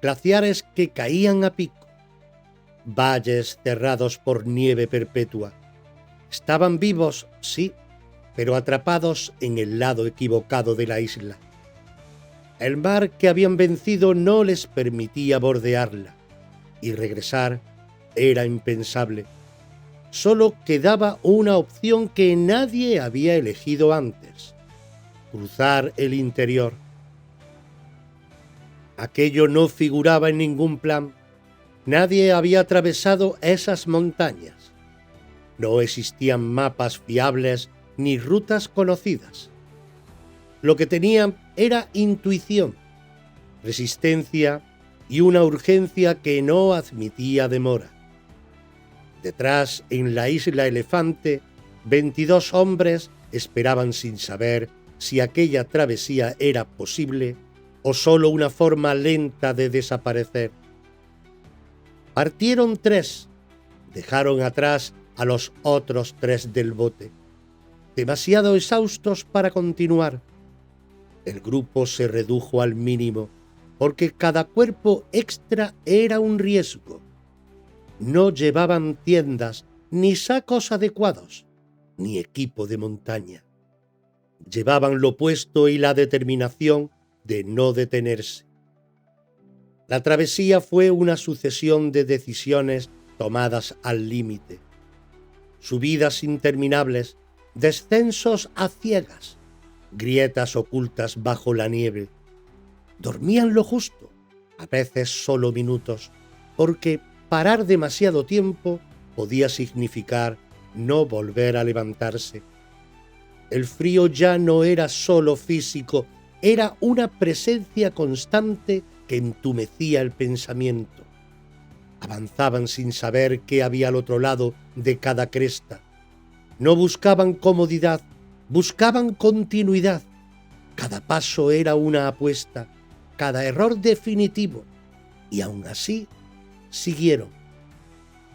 glaciares que caían a pico, valles cerrados por nieve perpetua. Estaban vivos, sí, pero atrapados en el lado equivocado de la isla. El mar que habían vencido no les permitía bordearla, y regresar era impensable. Solo quedaba una opción que nadie había elegido antes: cruzar el interior. Aquello no figuraba en ningún plan. Nadie había atravesado esas montañas. No existían mapas fiables ni rutas conocidas. Lo que tenían era intuición, resistencia y una urgencia que no admitía demora. Detrás, en la isla Elefante, 22 hombres esperaban sin saber si aquella travesía era posible o solo una forma lenta de desaparecer. Partieron 3 Dejaron atrás a los otros 3 del bote, demasiado exhaustos para continuar. El grupo se redujo al mínimo, porque cada cuerpo extra era un riesgo. No llevaban tiendas, ni sacos adecuados, ni equipo de montaña. Llevaban lo puesto y la determinación de no detenerse. La travesía fue una sucesión de decisiones tomadas al límite. Subidas interminables, descensos a ciegas, grietas ocultas bajo la nieve. Dormían lo justo, a veces solo minutos, porque parar demasiado tiempo podía significar no volver a levantarse. El frío ya no era solo físico, era una presencia constante que entumecía el pensamiento. Avanzaban sin saber qué había al otro lado de cada cresta. No buscaban comodidad, buscaban continuidad. Cada paso era una apuesta, cada error definitivo, y aún así siguieron.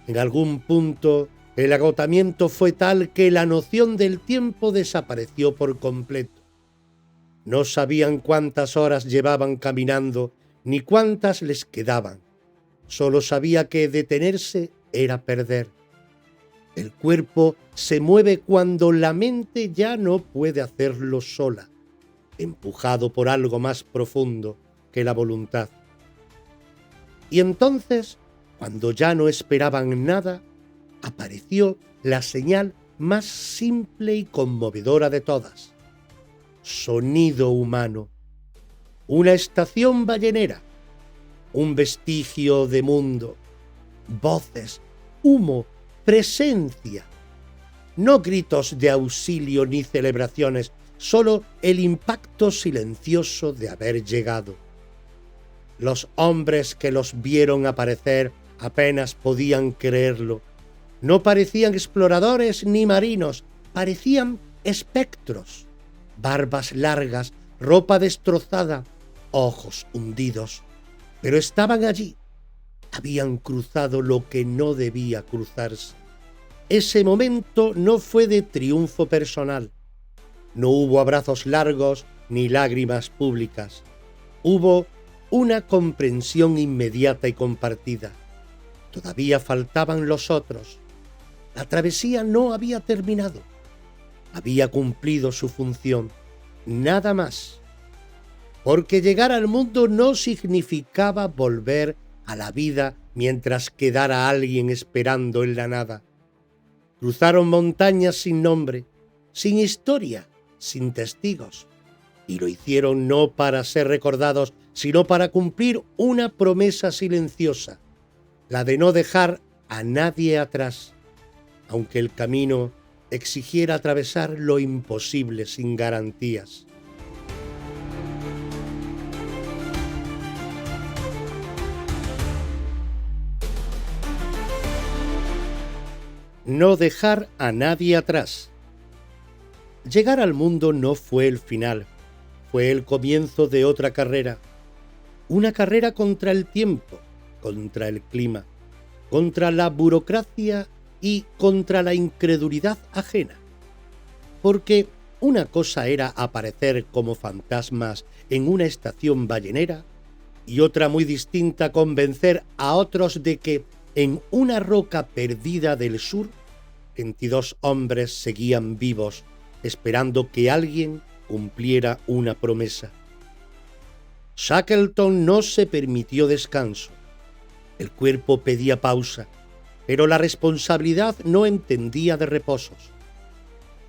En algún punto el agotamiento fue tal que la noción del tiempo desapareció por completo. No sabían cuántas horas llevaban caminando ni cuántas les quedaban. Solo sabía que detenerse era perder. El cuerpo se mueve cuando la mente ya no puede hacerlo sola, empujado por algo más profundo que la voluntad. Y entonces, cuando ya no esperaban nada, apareció la señal más simple y conmovedora de todas. Sonido humano. Una estación ballenera. Un vestigio de mundo. Voces, humo, presencia. No gritos de auxilio ni celebraciones, solo el impacto silencioso de haber llegado. Los hombres que los vieron aparecer apenas podían creerlo. No parecían exploradores ni marinos, parecían espectros. Barbas largas, ropa destrozada, ojos hundidos. Pero estaban allí. Habían cruzado lo que no debía cruzarse. Ese momento no fue de triunfo personal. No hubo abrazos largos ni lágrimas públicas. Hubo una comprensión inmediata y compartida. Todavía faltaban los otros. La travesía no había terminado. Había cumplido su función. Nada más. Porque llegar al mundo no significaba volver a la vida mientras quedara alguien esperando en la nada. Cruzaron montañas sin nombre, sin historia, sin testigos. Y lo hicieron no para ser recordados, sino para cumplir una promesa silenciosa, la de no dejar a nadie atrás, aunque el camino exigiera atravesar lo imposible sin garantías. No dejar a nadie atrás. Llegar al mundo no fue el final, fue el comienzo de otra carrera. Una carrera contra el tiempo, contra el clima, contra la burocracia y contra la incredulidad ajena. Porque una cosa era aparecer como fantasmas en una estación ballenera y otra muy distinta convencer a otros de que en una roca perdida del sur 22 hombres seguían vivos esperando que alguien cumpliera una promesa. Shackleton no se permitió descanso. El cuerpo pedía pausa, pero la responsabilidad no entendía de reposos.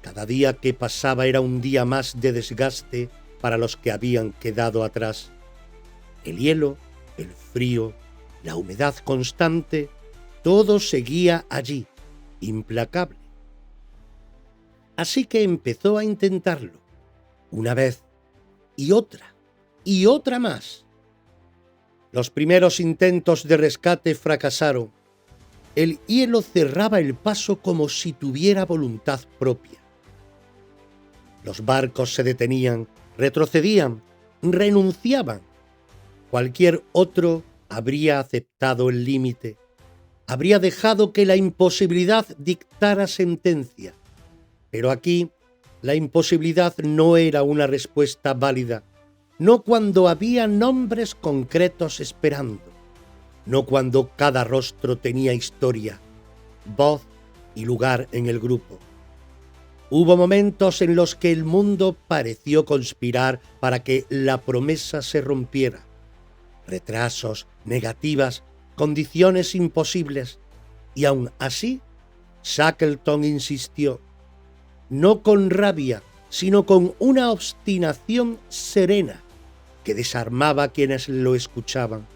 Cada día que pasaba era un día más de desgaste para los que habían quedado atrás. El hielo, el frío, la humedad constante, todo seguía allí, implacable. Así que empezó a intentarlo, una vez y otra más. Los primeros intentos de rescate fracasaron. El hielo cerraba el paso como si tuviera voluntad propia. Los barcos se detenían, retrocedían, renunciaban. Cualquier otro habría aceptado el límite. habría dejado que la imposibilidad dictara sentencia. Pero aquí la imposibilidad no era una respuesta válida, no cuando había nombres concretos esperando, no cuando cada rostro tenía historia, voz y lugar en el grupo. Hubo momentos en los que el mundo pareció conspirar para que la promesa se rompiera. Retrasos, negativas, condiciones imposibles. Y aún así, Shackleton insistió, no con rabia, sino con una obstinación serena que desarmaba a quienes lo escuchaban.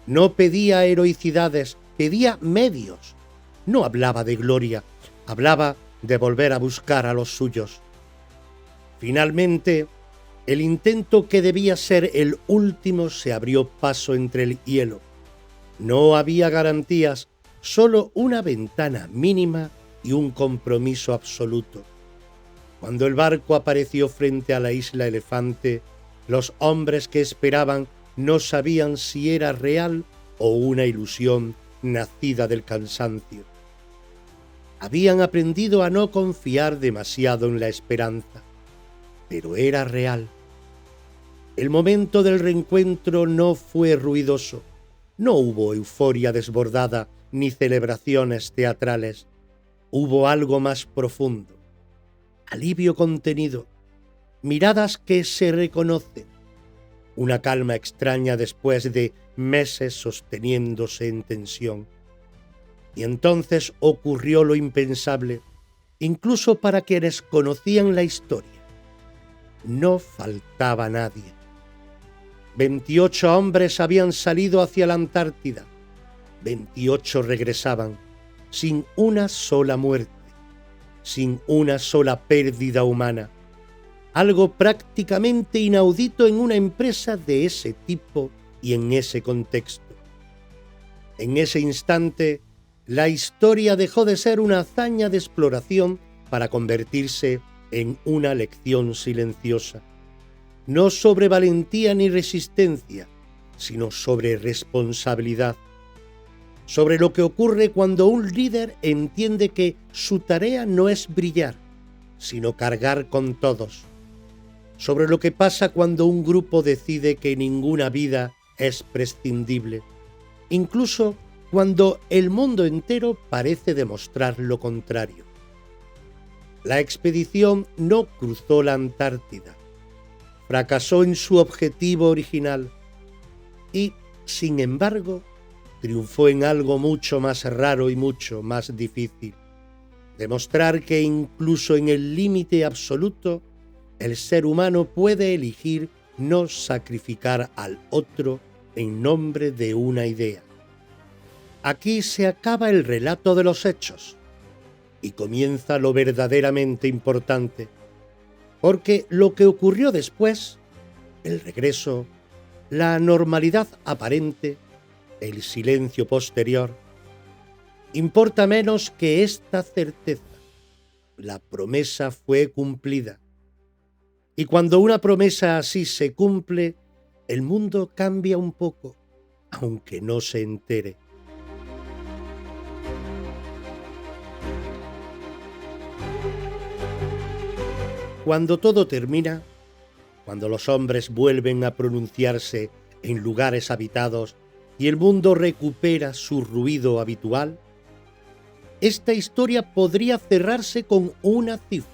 No pedía heroicidades, pedía medios. No hablaba de gloria, hablaba de volver a buscar a los suyos. Finalmente, el intento que debía ser el último se abrió paso entre el hielo. No había garantías, solo una ventana mínima y un compromiso absoluto. Cuando el barco apareció frente a la isla Elefante, los hombres que esperaban no sabían si era real o una ilusión nacida del cansancio. Habían aprendido a no confiar demasiado en la esperanza, pero era real. El momento del reencuentro no fue ruidoso, no hubo euforia desbordada ni celebraciones teatrales. Hubo algo más profundo, alivio contenido, miradas que se reconocen, una calma extraña después de meses sosteniéndose en tensión. Y entonces ocurrió lo impensable, incluso para quienes conocían la historia. No faltaba nadie. 28 hombres habían salido hacia la Antártida. 28 regresaban, sin una sola muerte, sin una sola pérdida humana. Algo prácticamente inaudito en una empresa de ese tipo y en ese contexto. En ese instante, la historia dejó de ser una hazaña de exploración para convertirse en una lección silenciosa. No sobre valentía ni resistencia, sino sobre responsabilidad. Sobre lo que ocurre cuando un líder entiende que su tarea no es brillar, sino cargar con todos. Sobre lo que pasa cuando un grupo decide que ninguna vida es prescindible, incluso cuando el mundo entero parece demostrar lo contrario. La expedición no cruzó la Antártida, fracasó en su objetivo original y, sin embargo, triunfó en algo mucho más raro y mucho más difícil: demostrar que incluso en el límite absoluto, el ser humano puede elegir no sacrificar al otro en nombre de una idea. Aquí se acaba el relato de los hechos y comienza lo verdaderamente importante, porque lo que ocurrió después, el regreso, la normalidad aparente, el silencio posterior, importa menos que esta certeza: la promesa fue cumplida. Y cuando una promesa así se cumple, el mundo cambia un poco, aunque no se entere. Cuando todo termina, cuando los hombres vuelven a pronunciarse en lugares habitados y el mundo recupera su ruido habitual, esta historia podría cerrarse con una cifra: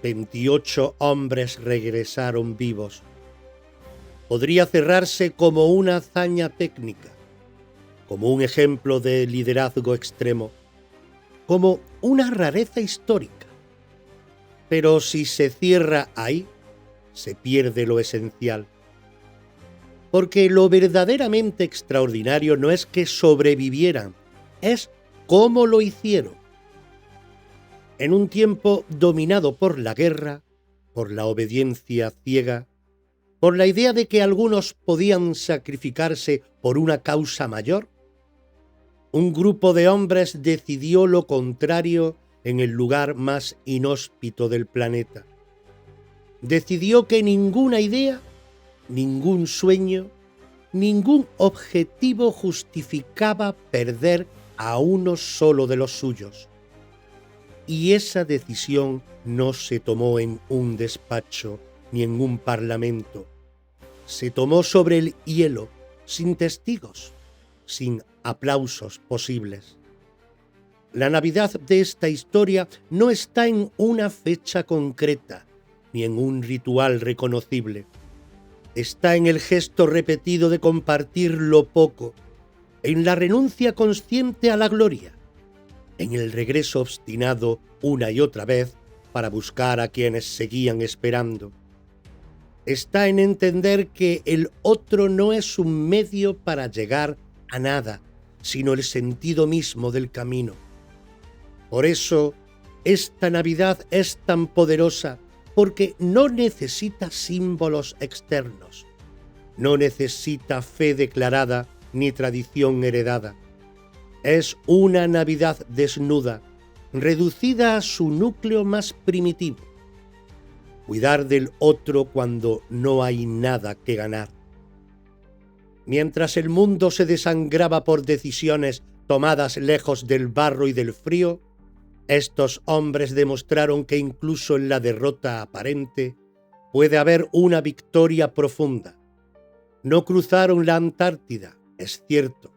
28 hombres regresaron vivos. Podría cerrarse como una hazaña técnica, como un ejemplo de liderazgo extremo, como una rareza histórica. Pero si se cierra ahí, se pierde lo esencial. Porque lo verdaderamente extraordinario no es que sobrevivieran, es cómo lo hicieron. En un tiempo dominado por la guerra, por la obediencia ciega, por la idea de que algunos podían sacrificarse por una causa mayor, un grupo de hombres decidió lo contrario en el lugar más inhóspito del planeta. Decidió que ninguna idea, ningún sueño, ningún objetivo justificaba perder a uno solo de los suyos. Y esa decisión no se tomó en un despacho ni en un parlamento. Se tomó sobre el hielo, sin testigos, sin aplausos posibles. La Navidad de esta historia no está en una fecha concreta, ni en un ritual reconocible. Está en el gesto repetido de compartir lo poco, en la renuncia consciente a la gloria, en el regreso obstinado una y otra vez para buscar a quienes seguían esperando. Está en entender que el otro no es un medio para llegar a nada, sino el sentido mismo del camino. Por eso, esta Navidad es tan poderosa, porque no necesita símbolos externos, no necesita fe declarada ni tradición heredada. Es una Navidad desnuda, reducida a su núcleo más primitivo. Cuidar del otro cuando no hay nada que ganar. Mientras el mundo se desangraba por decisiones tomadas lejos del barro y del frío, estos hombres demostraron que incluso en la derrota aparente puede haber una victoria profunda. No cruzaron la Antártida, es cierto,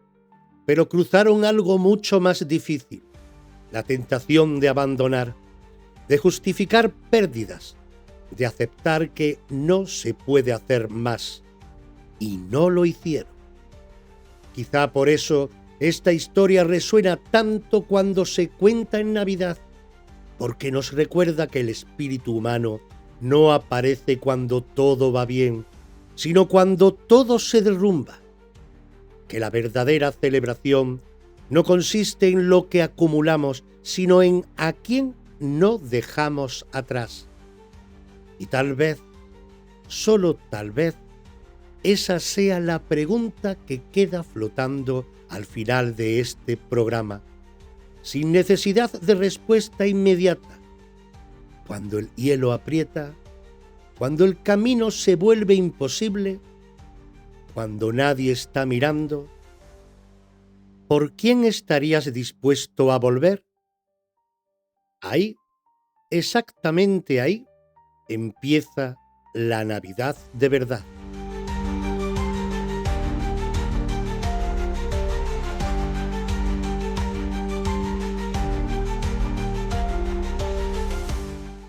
pero cruzaron algo mucho más difícil, la tentación de abandonar, de justificar pérdidas, de aceptar que no se puede hacer más, y no lo hicieron. Quizá por eso esta historia resuena tanto cuando se cuenta en Navidad, porque nos recuerda que el espíritu humano no aparece cuando todo va bien, sino cuando todo se derrumba, que la verdadera celebración no consiste en lo que acumulamos, sino en a quién no dejamos atrás. Y tal vez, solo tal vez, esa sea la pregunta que queda flotando al final de este programa, sin necesidad de respuesta inmediata. Cuando el hielo aprieta, cuando el camino se vuelve imposible, cuando nadie está mirando, ¿por quién estarías dispuesto a volver? Ahí, exactamente ahí, empieza la Navidad de verdad.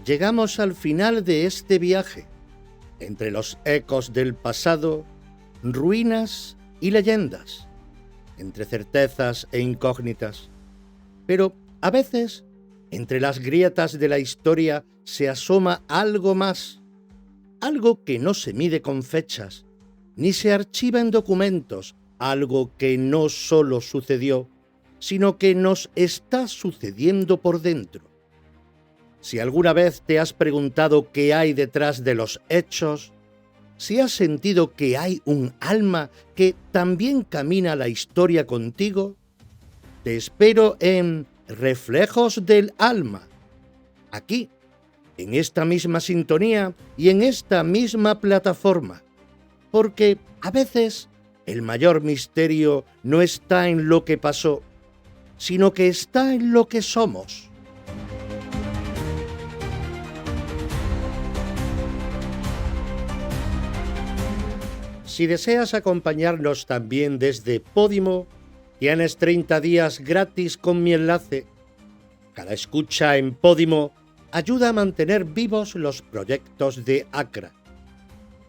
Llegamos al final de este viaje, entre los ecos del pasado, ruinas y leyendas, entre certezas e incógnitas. Pero a veces, entre las grietas de la historia se asoma algo más, algo que no se mide con fechas, ni se archiva en documentos, algo que no solo sucedió, sino que nos está sucediendo por dentro. Si alguna vez te has preguntado qué hay detrás de los hechos, si has sentido que hay un alma que también camina la historia contigo, te espero en Reflejos del Alma, aquí, en esta misma sintonía y en esta misma plataforma, porque a veces el mayor misterio no está en lo que pasó, sino que está en lo que somos. Si deseas acompañarnos también desde Podimo, tienes 30 días gratis con mi enlace. Cada escucha en Podimo ayuda a mantener vivos los proyectos de ACRA.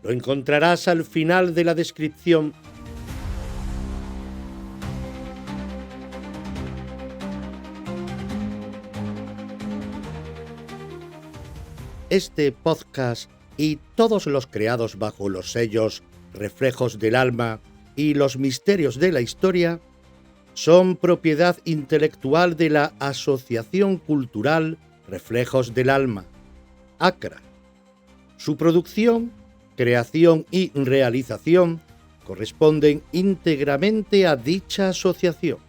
Lo encontrarás al final de la descripción. Este podcast y todos los creados bajo los sellos Reflejos del Alma y Los Misterios de la Historia son propiedad intelectual de la Asociación Cultural Reflejos del Alma, ACRA. Su producción, creación y realización corresponden íntegramente a dicha asociación.